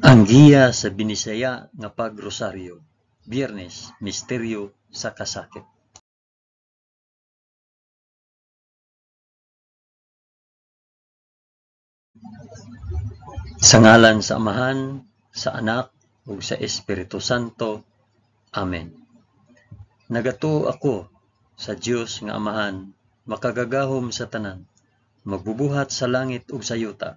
Ang giya sa binisaya nga pagrosaryo. Biyernes, misteryo sa kasakit. Sa ngalan sa Amahan, sa Anak, ug sa Espiritu Santo. Amen. Nagatuo ako sa Dios nga Amahan, makagagahom sa tanan, magbubuhat sa langit ug sa yuta.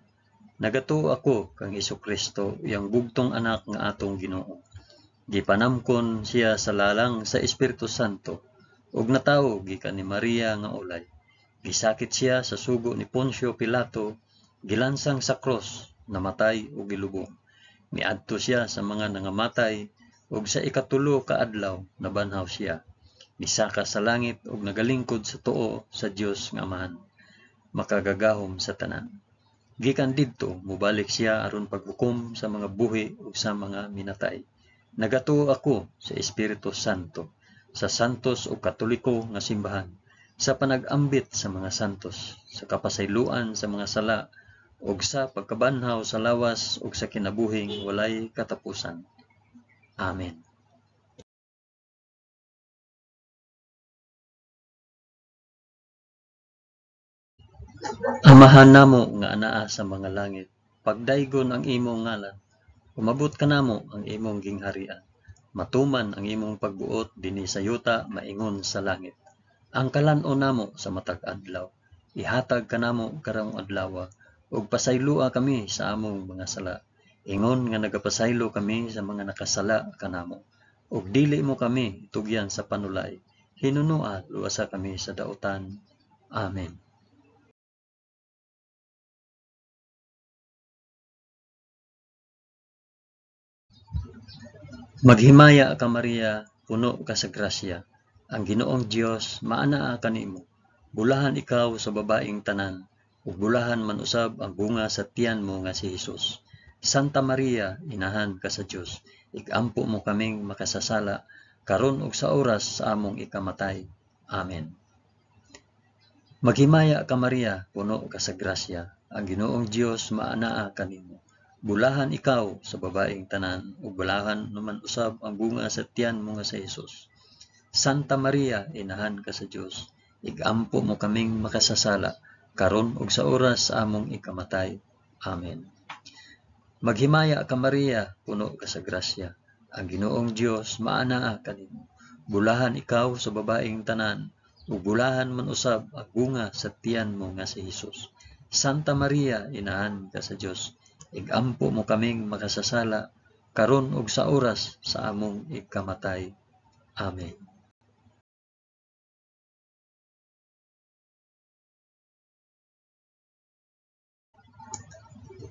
Nagatuo ako kang Hesukristo, iyang bugtong anak nga atong Ginoo. Gipanamkon siya sa lalang sa Espiritu Santo, ug natawo gikan ni Maria nga ulay. Gisakit siya sa sugo ni Poncio Pilato, gilansang sa cross, namatay ug gilubong. Miadto siya sa mga nangamatay, ug sa ikatulo ka adlaw nabanhaw siya. Misaka sa langit ug nagalingkod sa tuo sa Dios nga Amahan, makagagahom sa tanan. Gikan didto mobalik siya aron paghukom sa mga buhi ug sa mga minatay. Nagatuo ako sa Espiritu Santo, sa santos ug katoliko nga simbahan, sa panag-ambit sa mga santos, sa kapasayloan sa mga sala, ug sa pagkabanhaw sa lawas ug sa kinabuhing walay katapusan. Amen. Amahan namo nga anaa sa mga langit, pagdaygon ang imong ngalan, umabot ka namo ang imong gingharian. Matuman ang imong pagbuot dinhi sa yuta maingon sa langit. Ang kalan-on namo sa matag adlaw, ihatag kanamo karong adlaw, ug pasayloa kami sa among mga sala. Ingon nga nagapasaylo kami sa mga nakasala kanamo, ug dili mo kami tugyan sa panulay. Hinunua luwasa kami sa dautan. Amen. Maghimaya ka Maria, puno ka sa grasya. Ang Ginoong Dios maanaa kanimo. Bulahan ikaw sa babaeng tanan, ug bulahan man usab ang bunga sa tiyan mo nga si Hesus. Santa Maria, inahan ka sa Dios, igampo mo kaming makasasala karon ug sa oras sa among ikamatay. Amen. Maghimaya ka Maria, puno ka sa grasya. Ang Ginoong Dios maanaa kanimo. Bulahan ikaw sa babaeng tanan, ug bulahan naman usab ang bunga sa tiyan mo nga sa Hesus. Santa Maria, inahan ka sa Dios, igampo mo kaming makasasala karon ug sa oras sa among ikamatay. Amen. Maghimaya ka Maria, puno ka sa grasya. Ang Ginoong Dios maanaa kanimo. Bulahan ikaw sa babaeng tanan, ug bulahan man usab ang bunga sa tiyan mo nga si Hesus. Santa Maria, inahan ka sa Dios, igampo mo kaming makasasala karon ug sa oras sa among ikamatay. Amen.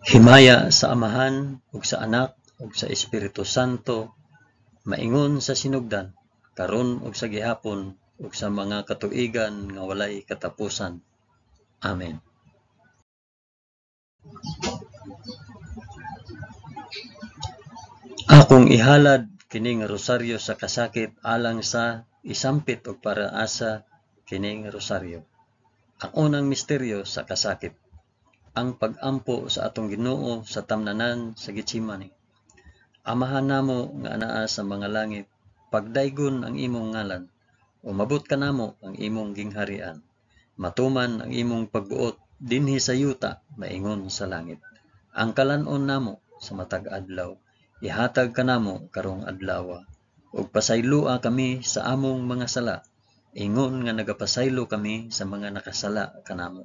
Himaya sa Amahan ug sa Anak ug sa Espiritu Santo, maingon sa sinugdan, karon ug sa gihapon ug sa mga katuigan nga walay katapusan. Amen. Akong ihalad kining rosaryo sa kasakit alang sa isampit og paraasa kining rosaryo. Ang unang misteryo sa kasakit, ang pag-ampo sa atong Ginoo sa tamnanan sa Getsemani. Amahan namo nga anaa sa mga langit, pagdaygon ang imong ngalan, umabot ka namo ang imong gingharian. Matuman ang imong pagbuot dinhi sa yuta maingon sa langit. Ang kalan-on namo sa matag adlaw, ihatag kanamo karong adlaw, ug pasayloa kami sa among mga sala, ingon nga nagapasaylo kami sa mga nakasala kanamo,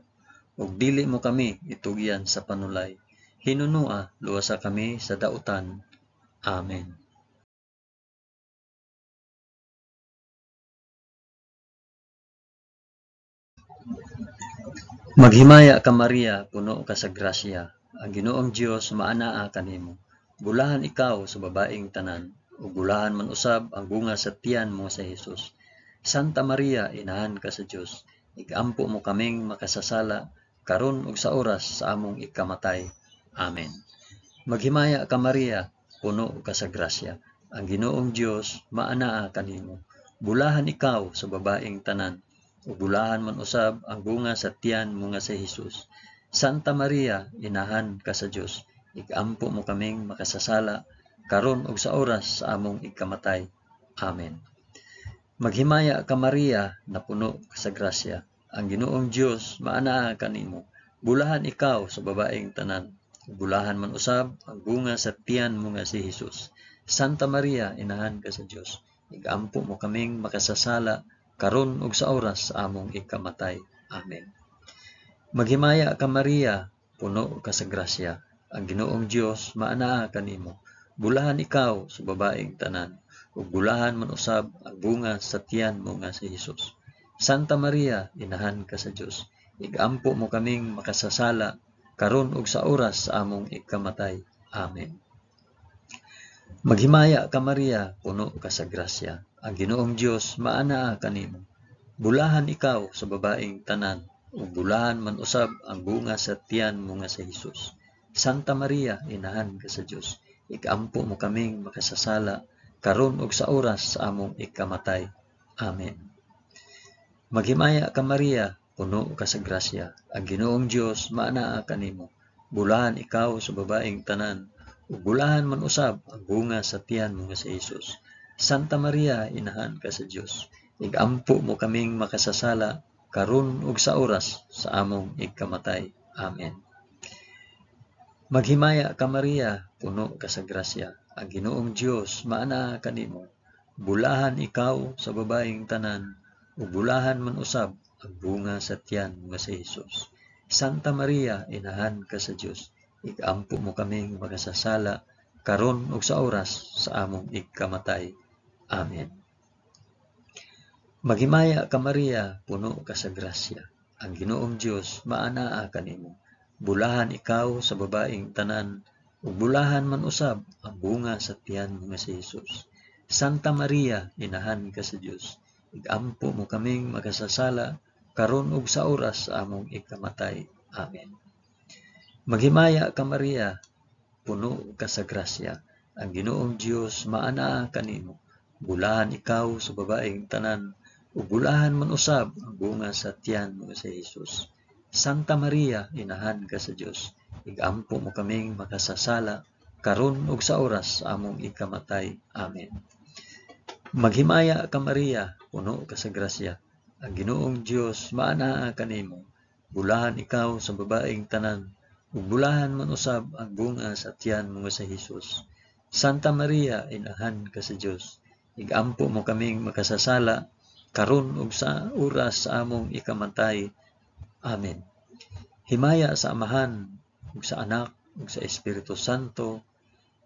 ug dili mo kami itugyan sa panulay. Hinunua luwasa kami sa dautan. Amen. Maghimaya ka Maria, puno ka sa grasya. Ang Ginoong Dios maanaa kanimo. Bulahan ikaw sa babaeng tanan, ug bulahan man usab ang bunga sa tiyan mo sa Hesus. Santa Maria, inahan ka sa Dios, igampo mo kaming makasasala karon ug sa oras sa among ikamatay. Amen. Maghimaya ka Maria, puno ka sa grasya. Ang Ginoong Dios maanaa kanimo. Bulahan ikaw sa babaeng tanan, ug bulahan man usab ang bunga sa tiyan mo nga si Hesus. Santa Maria, inahan ka sa Dios, igampo mo kaming makasasala, karon ug sa oras sa among ikamatay. Amen. Maghimaya ka Maria, na puno ka sa grasya. Ang Ginoong Dios maanaa kanimo. Bulahan ikaw sa babaeng tanan. Bulahan man usab ang bunga sa tiyan mo nga si Hesus. Santa Maria, inahan ka sa Dios. Igampo mo kaming makasasala, karon ug sa oras sa among ikamatay. Amen. Maghimaya ka Maria, puno ka sa grasya. Ang Ginoong Dios maanaa kanimo. Bulahan ikaw sa babaeng tanan. Ug bulahan man usab ang bunga sa tiyan mo nga si Hesus. Santa Maria, inahan ka sa Dios. Igampo mo kaming makasasala, karon ug sa oras sa among ikamatay. Amen. Maghimaya ka Maria, puno ka sa grasya. Ang Ginoong Dios maanaa kanimo. Bulahan ikaw sa babaeng tanan, ug bulahan man usab ang bunga sa tiyan mo nga si Hesus. Santa Maria, inahan ka sa Dios. Igampo mo kaming makasasala, karon ug sa oras sa among ikamatay. Amen. Maghimaya ka Maria, puno ka sa grasya. Ang Ginoong Dios maanaa kanimo. Bulahan ikaw sa babaeng tanan, ug bulahan man usab ang bunga sa tiyan mo nga si Hesus. Santa Maria, inahan ka sa Dios. Igampo mo kaming makasasala, karon ug sa oras sa among ikamatay. Amen. Maghimaya ka Maria, puno ka sa grasya. Ang Ginoong Dios maanaa kanimo. Bulahan ikaw sa babaeng tanan, ug bulahan man usab ang bunga sa tiyan nga si Hesus. Santa Maria, inahan ka sa Dios. Igampo mo kaming makasasala, karon ug sa oras sa among ikamatay. Amen. Maghimaya ka Maria, puno ka sa grasya. Ang Ginoong Dios maanaa kanimo. Bulahan ikaw sa babaeng tanan, ug bulahan man usab ang bunga sa tiyan mo nga si Hesus. Santa Maria, inahan ka sa Dios. Igampo mo kaming makasasala, karon ug sa oras sa among ikamatay. Amen. Maghimaya ka Maria, puno ka sa grasya. Ang Ginoong Dios maanaa kanimo. Bulahan ikaw sa babaeng tanan, ug bulahan man usab ang bunga sa tiyan mo nga si Hesus. Santa Maria, inahan ka sa Dios. Igampo mo kaming makasasala, karon ug sa oras sa among ikamatay. Amen. Maghimaya ka Maria, puno ka sa grasya. Ang Ginoong Dios maanaa kanimo. Bulahan ikaw sa babaeng tanan, ug bulahan man usab ang bunga sa tiyan mo nga si Hesus. Santa Maria, inahan ka sa Dios. Igampo mo kaming makasasala, karon ug sa oras sa among ikamatay. Amen. Himaya sa Amahan, ug sa Anak, ug sa Espiritu Santo,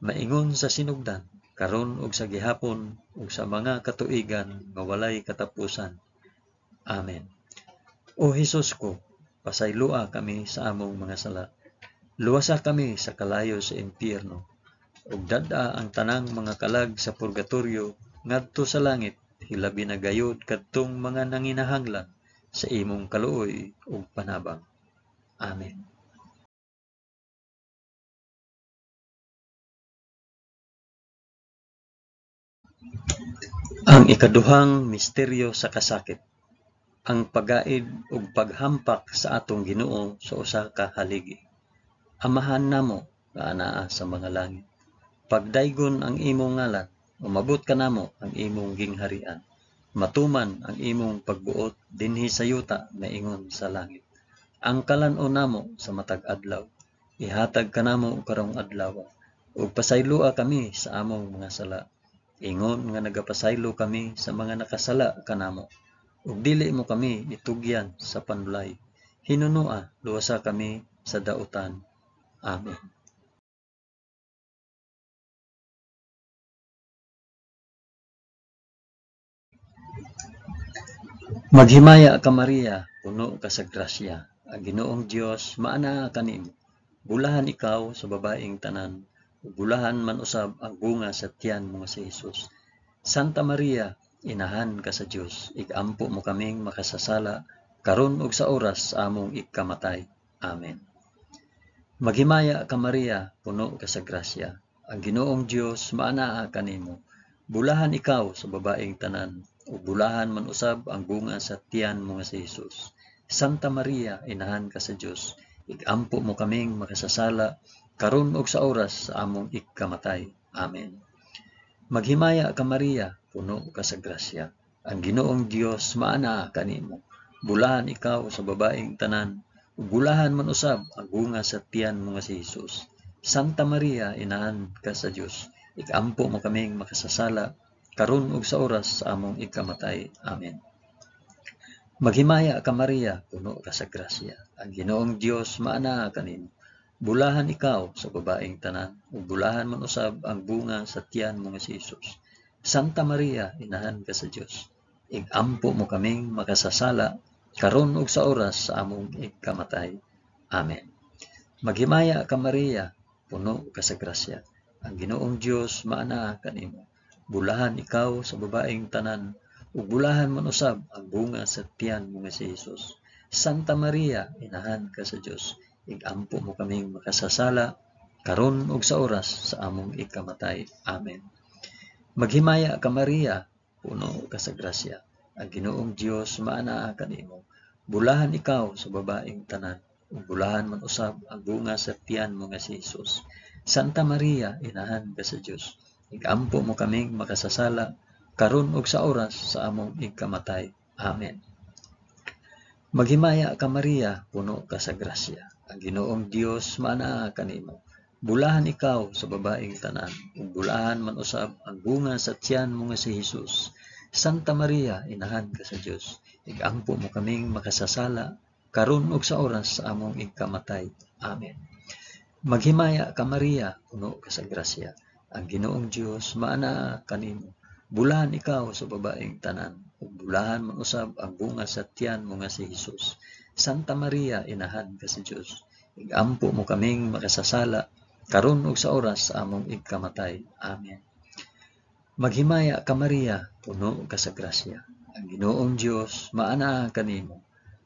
maingon sa sinugdan, karon ug sa gihapon, ug sa mga katuigan nga walay katapusan. Amen. O Hesus ko, pasaylua kami sa among mga sala. Luwasa kami sa kalayo sa impyerno, ug dad-a ang tanang mga kalag sa purgatorio ngadto sa langit, hilabi na gayud kadtong mga nanginahanglan sa imong kaluoy ug panabang. Amen. Ang ikaduhang misteryo sa kasakit, ang pagaid ug paghampak sa atong Ginoo sa usa ka haligi. Amahan namo nga anaa sa mga langit, pagdaygon ang imong ngalan, umabot kanamo ang imong gingharian. Matuman ang imong pagbuot dinhi sa yuta nga ingon sa langit. Ang kalan-on namo sa matag adlaw, ihatag kanamo karong adlaw, ug pasaylua kami sa among mga sala. Ingon nga nagapasaylo kami sa mga nakasala kanamo, ug dili mo kami itugyan sa panulay. Hinunua, luwasa kami sa dautan. Amen. Maghimaya ka Maria, puno ka sa grasya. Ang Ginoong Dios maanaa kanimo. Bulahan ikaw sa babaeng tanan, ug bulahan man usab ang bunga sa tiyan mo nga si Hesus. Santa Maria, inahan ka sa Dios. Igampo mo kaming makasasala, karon ug sa oras sa among ikamatay. Amen. Maghimaya ka Maria, puno ka sa grasya. Ang Ginoong Dios maanaa kanimo. Bulahan ikaw sa babaeng tanan, ug bulahan man usab ang bunga sa tiyan mo nga si Hesus. Santa Maria, inahan ka sa Dios. Igampo mo kaming makasasala, karon ug sa oras sa among ikamatay. Amen. Maghimaya ka Maria, puno ka sa grasya. Ang Ginoong Dios maana kanimo. Bulahan ikaw sa babaeng tanan, ug bulahan man usab ang bunga sa tiyan mo nga si Hesus. Santa Maria, inahan ka sa Dios, ikampo mo kaming makasasala, karon ug sa oras sa among ikamatay. Amen. Maghimaya ka Maria, puno ka sa grasya. Ang Ginoong Dios maana kanimo. Bulahan ikaw sa babaeng tanan, ug bulahan man usab ang bunga sa tiyan mo nga si Hesus. Santa Maria, inahan ka sa Dios, igampo mo kaming makasasala, karon ug sa oras sa among ikamatay. Amen. Maghimaya ka Maria, puno ka sa grasya. Ang Ginoong Dios maana kanimo. Bulahan ikaw sa babaeng tanan, ug bulahan man usab ang bunga sa tiyan mo nga si Hesus. Santa Maria, inahan ka sa Dios, igampo mo kaming makasasala, karon ug sa oras sa among ikamatay. Amen. Maghimaya ka Maria, puno ka sa grasya. Ang Ginoong Dios maana kanimo. Bulahan ikaw sa babaeng tanan, ug bulahan man usab ang bunga sa tiyan mo nga si Hesus. Santa Maria, inahan ka sa Dios, igampo mo kaming makasasala, karon ug sa oras sa among ikamatay. Amen. Maghimaya ka Maria, puno ka sa grasya. Ang Ginoong Dios maana kanimo. Bulahan ikaw sa babaeng tanan, ug bulahan man usab ang bunga sa tiyan mo nga si Hesus. Santa Maria, inahan ka sa Dios, igampo mo kaming makasasala, karon ug sa oras sa among ikamatay. Amen. Maghimaya ka Maria, puno ka sa grasya. Ang Ginoong Dios maana kanimo. Bulahan ikaw sa babaeng tanan, ug bulahan man usab ang bunga sa tiyan mo nga si Hesus. Santa Maria, inahan ka sa Dios, igampo mo kaming makasasala, karon ug sa oras sa among ikamatay. Amen. Maghimaya ka Maria, puno ka sa grasya. Ang Ginoong Dios maana kanimo.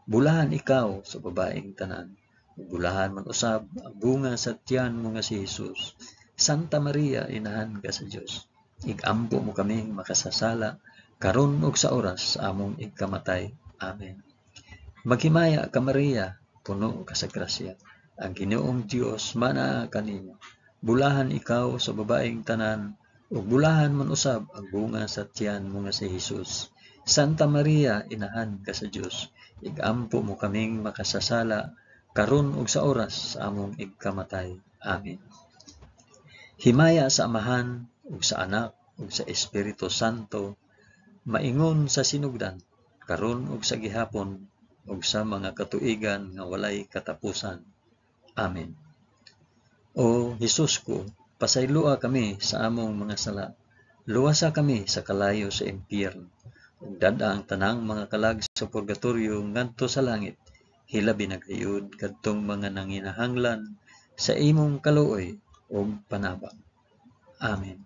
Bulahan ikaw sa babaeng tanan, ug bulahan man usab ang bunga sa tiyan mo nga si Hesus. Santa Maria, inahan ka sa Dios, igampo mo kaming makasasala, karon ug sa oras sa among ikamatay. Amen. Maghimaya ka Maria, puno ka sa grasya. Ang Ginoong Dios maana kanimo. Bulahan ikaw sa babaeng tanan, ug bulahan man usab ang bunga sa tiyan mo nga si Hesus. Santa Maria, inahan ka sa Dios, igampo mo kaming makasasala, karon ug sa oras sa among ikamatay. Amen. Himaya sa Amahan ug sa Anak ug sa Espiritu Santo, maingon sa sinugdan, karon ug sa gihapon ug sa mga katuigan nga walay katapusan. Amen. O Hesus ko, pasaylua kami sa among mga sala. Luwasa kami sa kalayo sa impyerno. Ug dada ang tanang mga kalag sa purgatorio ngadto sa langit. Hilabi na gayud kadtong mga nanginahanglan sa imong kaluoy ug panabang. Amen.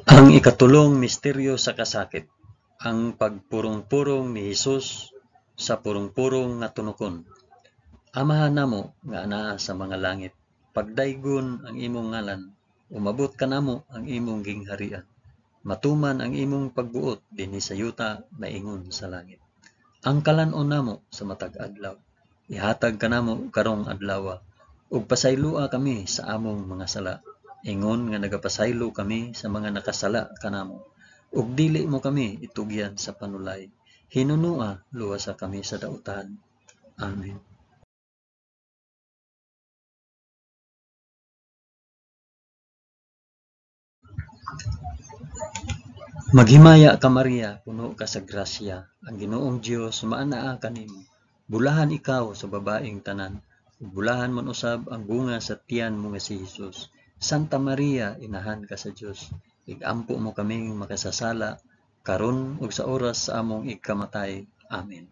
Ang ikatulong misteryo sa kasakit, ang pagpurong-purong ni Hesus sa purong-purong nga tunokon. Amahan namo nga anaa sa mga langit, pagdaygon ang imong ngalan, umabot kanamo ang imong gingharian. Matuman ang imong pagbuot dinhi sa yuta maingon sa langit. Ang kalan-on namo sa matag adlaw, ihatag kanamo karong adlaw, ug pasaylua kami sa among mga sala. Ingon nga nagapasaylo kami sa mga nakasala kanamo, ug dili mo kami itugyan sa panulay. Hinunua luwasa kami sa dautan. Amen. Maghimaya ka Maria, puno ka sa grasya. Ang Ginoong Dios maanaa kanimo. Bulahan ikaw sa babaeng tanan, ug bulahan man usab ang bunga sa tiyan mo nga si Hesus. Santa Maria, inahan ka sa Dios, igampo mo kaming makasasala, karon ug sa oras sa among ikamatay. Amen.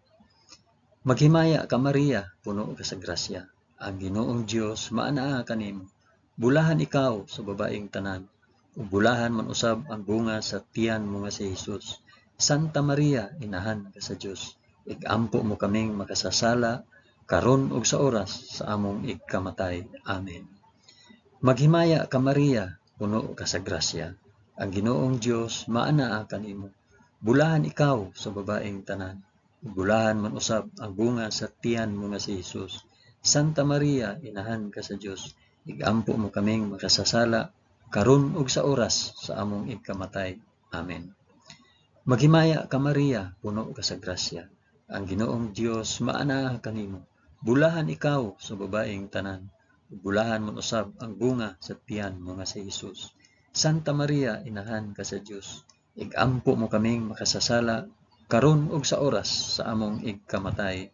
Maghimaya ka Maria, puno ka sa grasya. Ang Ginoong Dios maanaa kanimo. Bulahan ikaw sa babaeng tanan, ug bulahan man usab ang bunga sa tiyan mo nga si Hesus. Santa Maria, inahan ka sa Dios, igampo mo kaming makasasala, karon ug sa oras sa among ikamatay. Amen. Maghimaya ka Maria, puno ka sa grasya. Ang Ginoong Dios maanaa kanimo. Bulahan ikaw sa babaeng tanan. Bulahan man usab ang bunga sa tiyan mo nga si Jesus. Santa Maria, inahan ka sa Dios. Igampo mo kaming makasasala karon ug sa oras sa among ikamatay. Amen. Maghimaya ka Maria, puno ka sa grasya. Ang Ginoong Dios maana kanimo. Bulahan ikaw sa babaeng tanan. Bulahan man usab ang bunga sa tiyan mo nga si Jesus. Santa Maria, inahan ka sa Dios. Igampo mo kaming makasasala karon ug sa oras sa among ikamatay.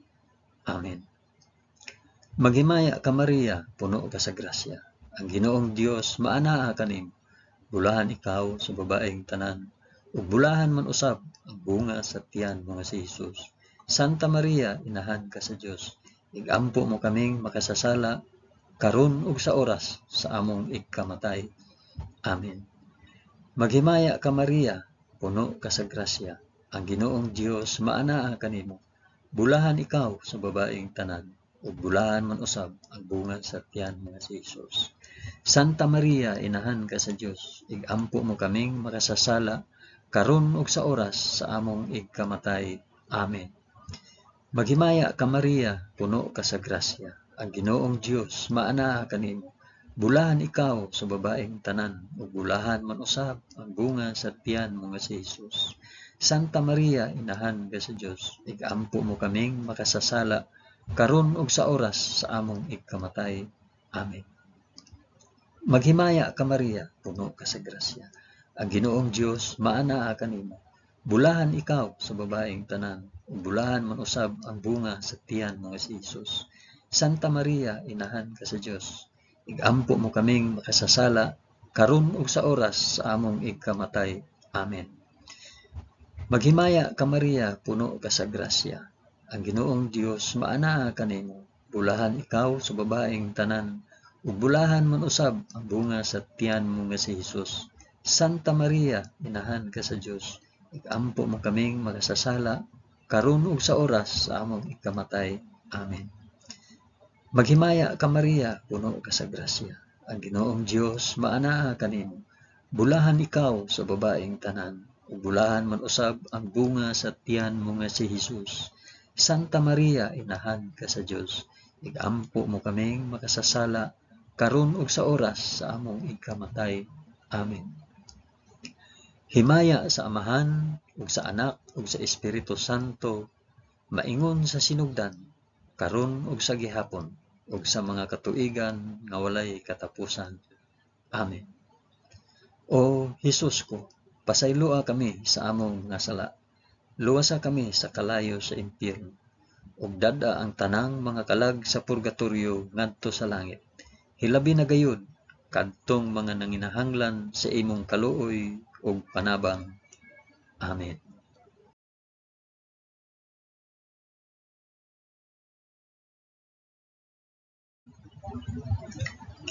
Amen. Maghimaya ka Maria, puno ka sa grasya. Ang Ginoong Dios maana kanimo. Bulahan ikaw sa babaeng tanan, ug bulahan man usab ang bunga sa tiyan mo nga si Jesus. Santa Maria, inahan ka sa Dios. Igampo mo kaming makasasala karon ug sa oras sa among ikamatay. Amen. Maghimaya ka Maria, puno ka sa grasya. Ang Ginoong Dios maana kanimo. Bulahan ikaw sa babaeng tanan, ug bulahan man usab ang bunga sa tiyan mo nga si Jesus. Santa Maria, inahan ka sa Dios. Igampo mo kaming makasasala karon ug sa oras sa among ikamatay. Amen. Maghimaya ka Maria, puno ka sa grasya. Ang Ginoong Dios maana kanimo. Bulahan ikaw sa babaeng tanan, ug bulahan man usab ang bunga sa tiyan mo nga si Jesus. Santa Maria, inahan ka sa Dios. Igampo mo kaming makasasala karon ug sa oras sa among ikamatay. Amen. Maghimaya ka Maria, puno ka sa grasya. Ang Ginoong Dios maana kanimo. Bulahan ikaw sa babaeng tanan, ug bulahan man usab ang bunga sa tiyan mo nga si Jesus. Santa Maria, inahan ka sa Dios. Igampo mo kaming makasasala karon ug sa oras sa among ikamatay. Amen. Maghimaya ka Maria, puno ka sa grasya. Ang Ginoong Dios maana kanimo. Bulahan ikaw sa babaeng tanan, ug bulahan man usab ang bunga sa tiyan mo nga si Jesus. Santa Maria, inahan ka sa Dios. Igampo mo kaming makasasala karon ug sa oras sa among ikamatay. Amen. Maghimaya ka Maria, puno ka sa grasya. Ang Ginoong Dios maana kanimo. Bulahan ikaw sa babaeng tanan, ug bulahan man usab ang bunga sa tiyan mo nga si Jesus. Santa Maria, inahan ka sa Dios. Igampo mo kaming makasasala karon ug sa oras sa among ikamatay. Amen. Himaya sa Amahan ug sa Anak ug sa Espiritu Santo, maingon sa sinugdan, karon ug sa gihapon, ug sa mga katuigan nga walay katapusan. Amen. O Hesus ko, pasayloa kami sa among nga sala. Luwasa kami sa kalayo sa impyerno, ug dada ang tanang mga kalag sa purgatorio ngadto sa langit. Hilabi na gayud kadtong mga nanginahanglan sa imong kaluoy ug panabang. Amen.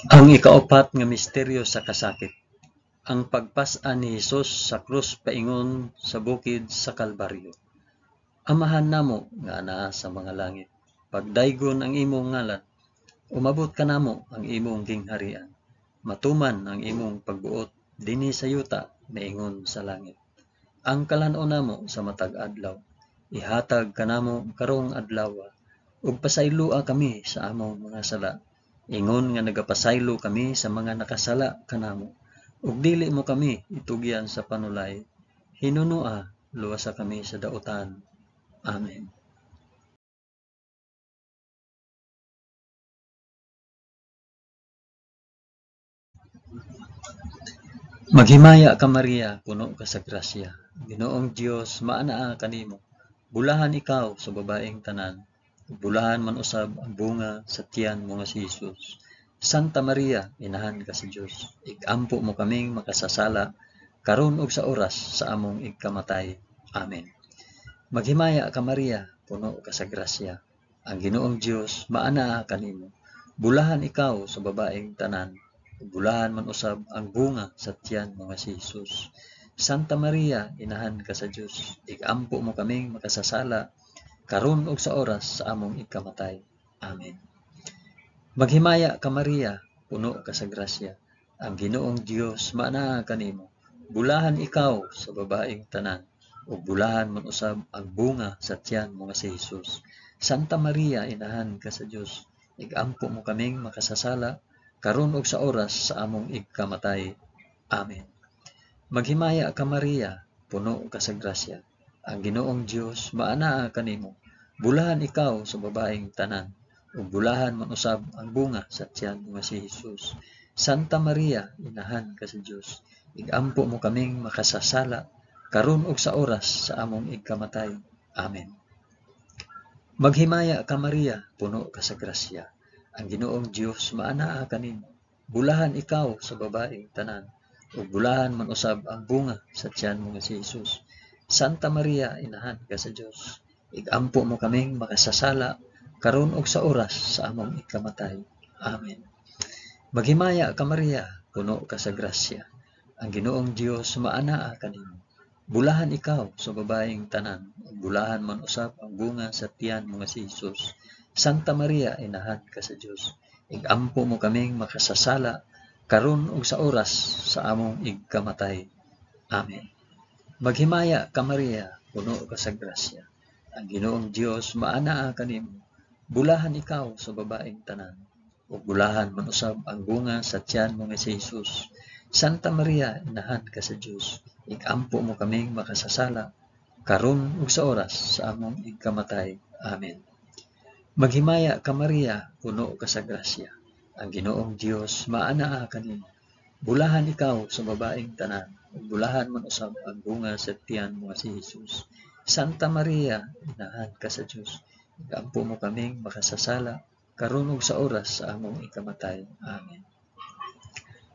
Ang ikaapat nga misteryo sa kasakit. Ang pagpas-an ni Hesus sa krus paingon sa bukid sa Kalbaryo. Amahan namo nga anaa sa mga langit, pagdaygon ang imong ngalan, umabot ka namo ang imong gingharian. Matuman ang imong pagbuot dinhi sa yuta maingon sa langit. Ang kalan-on namo sa matag adlaw, ihatag kanamo karong adlaw, ug pasaylua kami sa among mga sala. Ingon nga nagapasaylo kami sa mga nakasala kanamo, ug dili mo kami itugyan sa panulay. Hinunua, luwasa kami sa dautan. Amen. Maghimaya ka Maria, puno ka sa grasya. Ginoong Dios maanaa kanimo. Bulahan ikaw sa babaeng tanan, bulahan man usab ang bunga sa tiyan mo nga si Jesus. Santa Maria, inahan ka sa Dios. Igampo mo kaming makasasala karon ug sa oras sa among ikamatay. Amen. Maghimaya ka Maria, puno ka sa grasya. Ang Ginoong Dios maanaa kanimo. Bulahan ikaw sa babaeng tanan, bulahan man usab ang bunga sa tiyan mo nga si Jesus. Santa Maria, inahan ka sa Dios. Igampo mo kaming makasasala karon ug sa oras sa among ikamatay. Amen. Maghimaya ka Maria, puno ka sa grasya. Ang Ginoong Dios maanaa kanimo. Bulahan ikaw sa babaeng tanan, ug bulahan man usab ang bunga sa tiyan mo nga si Hesus. Santa Maria, inahan ka sa Dios, igampo mo kaming makasasala karon ug sa oras sa among igkamatay. Amen. Maghimaya ka Maria, puno ka sa grasya. Ang Ginoong Dios maanaa kanimo. Bulahan ikaw sa babaeng tanan, ug bulahan man usab ang bunga sa tiyan mo nga si Hesus. Santa Maria, inahan ka sa Dios, igampo mo kaming makasasala karon ug sa oras sa among igkamatay. Amen. Maghimaya ka Maria, puno ka sa grasya. Ang Ginoong Dios maanaa kanimo. Bulahan ikaw sa babaeng tanan, ug bulahan man usab ang bunga sa tiyan mo nga si Hesus. Santa Maria, inahan ka sa Dios, igampo mo kaming makasasala karon ug sa oras sa among igkamatay. Amen. Maghimaya ka Maria, puno ka sa grasya. Ang Ginoong Dios maanaa kanimo. Bulahan ikaw sa babaeng tanan, ug bulahan man usab ang bunga sa tiyan mo nga si Hesus. Santa Maria, inahan ka sa Dios, igampo mo kaming makasasala karon ug sa oras sa among igkamatay. Amen. Maghimaya ka Maria, puno ka sa grasya. Ang Ginoong Dios maanaa kanimo. Bulahan ikaw sa babaeng tanan, ug bulahan man usab ang bunga sa tiyan mo nga si Hesus. Santa Maria, inahan ka sa Dios, igampo mo kaming makasasala karon ug sa oras sa among igkamatay. Amen. Maghimaya ka Maria, puno ka sa grasya. Ang Ginoong Dios maanaa kanimo. Bulahan ikaw sa babaeng tanan, ug bulahan man usab ang bunga sa tiyan mo nga si Hesus. Santa Maria, inahan ka sa Dios, igampo mo kaming makasasala karon ug sa oras sa among ikamatay. Amen.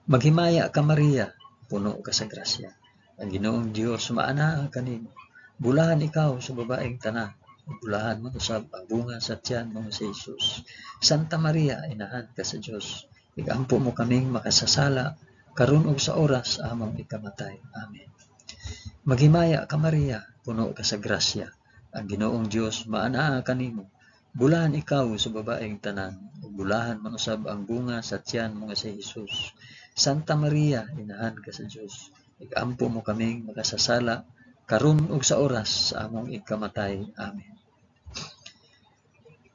Maghimaya ka Maria, puno ka sa grasya. Ang Ginoong Dios maanaa kanimo. Bulahan ikaw sa babaeng tanan, ug bulahan man usab ang bunga sa tiyan mo nga si Hesus. Santa Maria, inahan ka sa Dios, igampo mo kaming makasasala karon ug sa oras sa among ikamatay. Amen. Maghimaya ka Maria, puno ka sa grasya. Ang Ginoong Dios maanaa kanimo. Bulahan ikaw sa babaeng tanan, ug bulahan man usab ang bunga sa tiyan mo nga si Hesus. Santa Maria, inahan ka sa Dios, igampo mo kaming makasasala karon ug sa oras sa among igkamatay. Amen.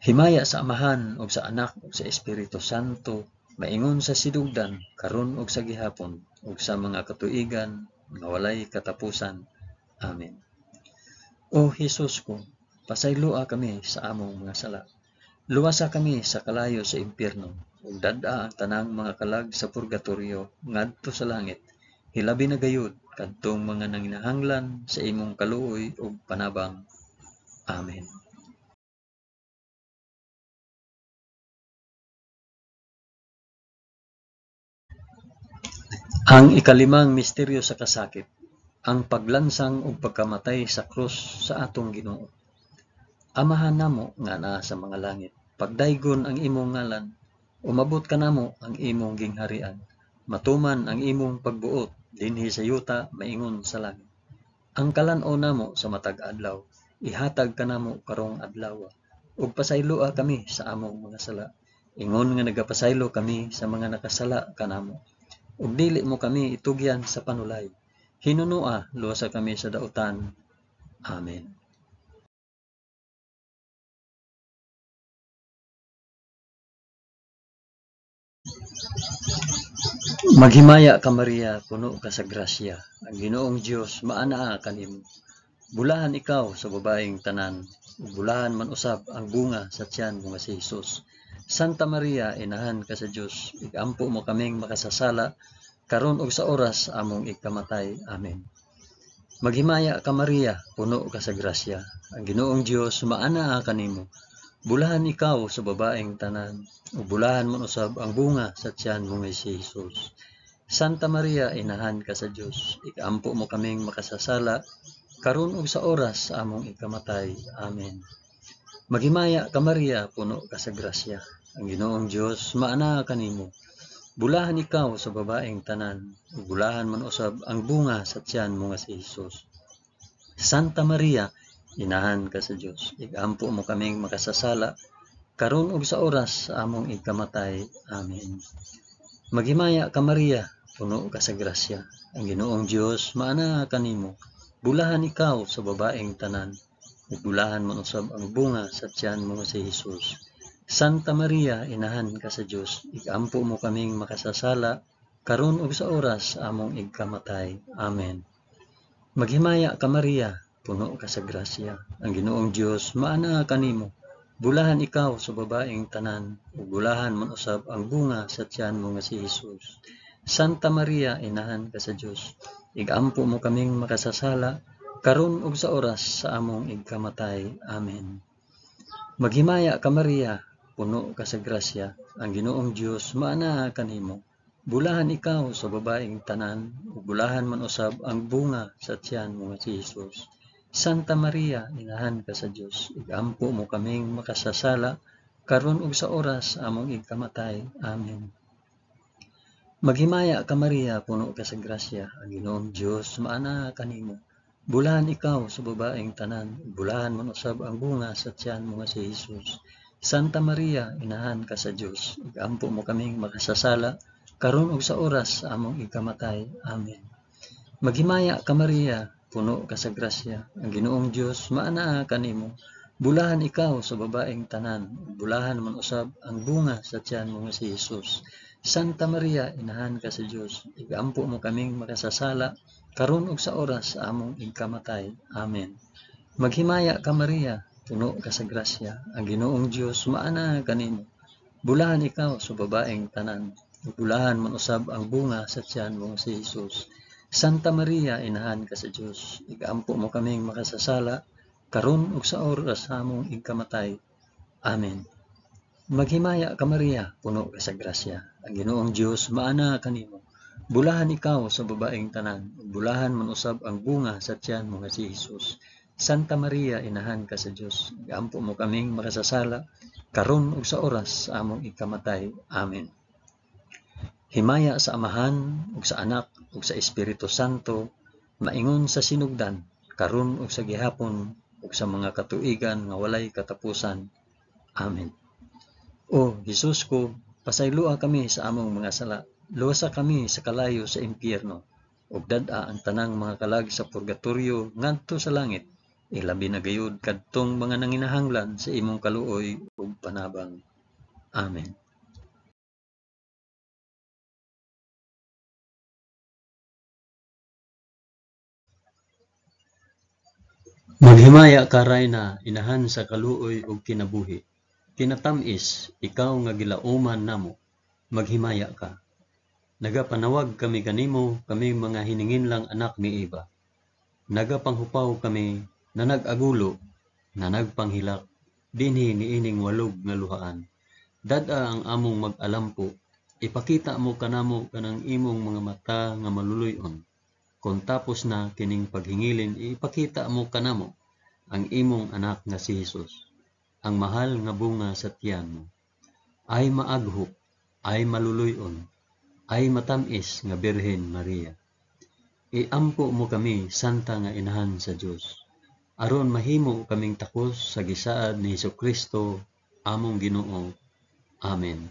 Himaya sa Amahan ug sa Anak ug sa Espiritu Santo, maingon sa sidugdan karon ug sa gihapon ug sa mga katuigan nga walay katapusan. Amen. O Hesus ko, pasayloa kami sa among mga sala. Luwasa kami sa kalayo sa impyerno, ug dad-a ang tanang mga kalag sa purgatorio ngadto sa langit. Hilabi na gayud kadtong mga nanginahanglan sa imong kaluoy ug panabang. Amen. Ang ikalimang misteryo sa kasakit, ang paglansang ug pagkamatay sa krus sa atong Ginoo. Amahan namo nga naa sa mga langit, pagdaygon ang imong ngalan, umabot ka namo ang imong gingharian, matuman ang imong pagbuot dinhi sa yuta maingon sa langit. Ang kalan-o namo sa matag adlaw, ihatag ka namo karong adlaw, ug pasayloa kami sa among mga sala. Ingon nga nagapasaylo kami sa mga nakasala kanamo. Ug dili mo kami itugyan sa panulay. Hinunua, luwasa kami sa dautan. Amen. Maghimaya ka Maria, puno ka sa grasya. Ang Ginoong Dios maanaa kanimo. Bulahan ikaw sa babaeng tanan, ug bulahan man usab ang bunga sa tiyan mo nga si Hesus. Santa Maria, inahan ka sa Dios, igampo mo kaming makasasala karon ug sa oras among ikamatay. Amen. Maghimaya ka Maria, puno ka sa grasya. Ang Ginoong Dios maanaa kanimo. Bulahan ikaw sa babaeng tanan, ug bulahan man usab ang bunga sa tiyan mo nga si Hesus. Santa Maria, inahan ka sa Dios, igampo mo kaming makasasala karon ug sa oras sa among ikamatay. Amen. Maghimaya ka Maria, puno ka sa grasya. Ang Ginoong Dios maanaa kanimo. Bulahan ikaw sa babaeng tanan, ug bulahan man usab ang bunga sa tiyan mo nga si Hesus. Santa Maria, inahan ka sa Dios, igampo mo kaming makasasala karon ug sa oras sa among ikamatay. Amen. Maghimaya ka Maria, puno ka sa grasya. Ang Ginoong Dios maanaa kanimo. bulahan ikaw sa babaeng tanan, ug bulahan man usab ang bunga sa tiyan mo nga si Jesus. Santa Maria, inahan ka sa Dios, igampo mo kaming makasasala, karon ug sa oras among igkamatay. Amen. Maghimaya ka Maria, puno ka sa grasya, ang Ginoong Dios maana kanimo. Bulahan ikaw sa babaeng tanan, ug bulahan man usab ang bunga sa tiyan mo nga si Jesus. Santa Maria, inahan ka sa Dios, igampo mo kaming makasasala, karon ug sa oras sa among igkamatay. Amen. Maghimaya ka Maria, puno ka sa grasya, ang Ginoong Dios maana kanimo. Bulahan ikaw sa babaeng tanan, ug bulahan man usab ang bunga sa tiyan mo nga si Jesus. Santa Maria, inahan ka sa Dios, igampo mo kaming makasasala, karon ug sa oras among igkamatay. Amen. Maghimaya ka Maria, puno ka sa grasya, ang Ginoong Dios maana kanimo. Bulahan ikaw sa babaeng tanan, bulahan man usab ang bunga sa tiyan mo nga si Jesus. Santa Maria, inahan ka sa Dios, igampo mo kaming makasasala, karon ug sa oras sa among igkamatay. Amen. Maghimaya ka Maria, puno ka sa grasya, ang Ginoong Dios maana kanimo. Bulahan ikaw sa babaeng tanan, bulahan man usab ang bunga sa tiyan mo nga si Jesus. Santa Maria, inahan ka sa Dios, igampo mo kaming makasasala, karon ug sa oras sa among igkamatay. Amen. Maghimaya ka Maria, puno ka sa grasya, ang Ginoong Dios maana kanimo. Bulahan ikaw sa babaeng tanan, bulahan man usab ang bunga sa tiyan mo si Jesus. Santa Maria, inahan ka sa Dios, igampo mo kaming makasasala, karon ug sa oras sa among igkamatay. Amen. Maghimaya ka Maria, puno ka sa grasya, ang Ginoong Dios maana kanimo. Bulahan ikaw sa babaeng tanan, bulahan man usab ang bunga sa tiyan mo nga si Jesus. Santa Maria, inahan ka sa Dios, igampo mo kaming makasasala, karon ug sa oras sa among igkamatay. Amen. Himaya sa Amahan ug sa Anak ug sa Espiritu Santo, maingon sa sinugdan, karon ug sa gihapon ug sa mga katuigan nga walay katapusan. Amen. O Jesus ko, pasayloa kami sa among mga sala, luwasa kami sa kalayo sa impyerno, ug dad-a ang tanang mga kalag sa purgatoryo ngadto sa langit, ilabi na gayud kadtong mga nanginahanglan sa imong kaluoy ug panabang. Amen. Maghimaya ka Rayna, inahan sa kaluoy ug kinabuhi. Kinatamis, ikaw nga gilauman namo, maghimaya ka. Nagapanawag kami kanimo, kami mga hiningin lang anak ni Eva. Nagapanghupaw kami, na nag-agulo, na nagpanghilak, dinhi niining walog nga luhaan. Dad-a ang among mag-alampo, ipakita mo kanamo kanang imong mga mata nga maluluyon. Kung tapos na kining paghingilin, ipakita mo kanamo ang imong anak nga si Jesus, ang mahal nga bunga sa tiyan mo. Ay maaghok, ay maluluyon, ay matamis nga Birhen Maria. Iampo mo kami, santa nga inahan sa Dios, aron mahimo kaming takos sa gisaad ni Hesukristo, among Ginoo. Amen.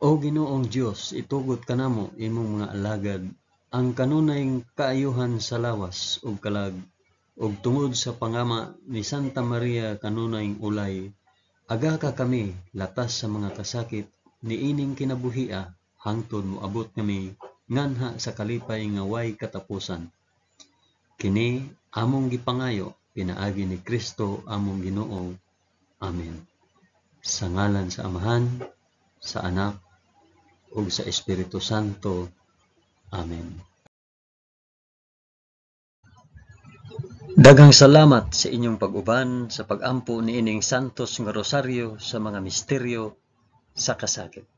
O Ginoong Dios, itugot kanamo imong mga alagad, ang kanunayng kaayuhan sa lawas ug kalag, ug tungod sa pangama ni Santa Maria kanunayng ulay, aga ka kami latas sa mga kasakit, niining kinabuhia, hangtod moabot kami nganha sa kalipay nga way katapusan. Kini among gipangayo, pinaagi ni Kristo among Ginoo. Amen. Sa ngalan sa Amahan, sa Anak, ug sa Espiritu Santo. Amen. Daghang salamat sa inyong pag-uban sa pag-ampo niining santos nga rosaryo sa mga misteryo sa kasakit.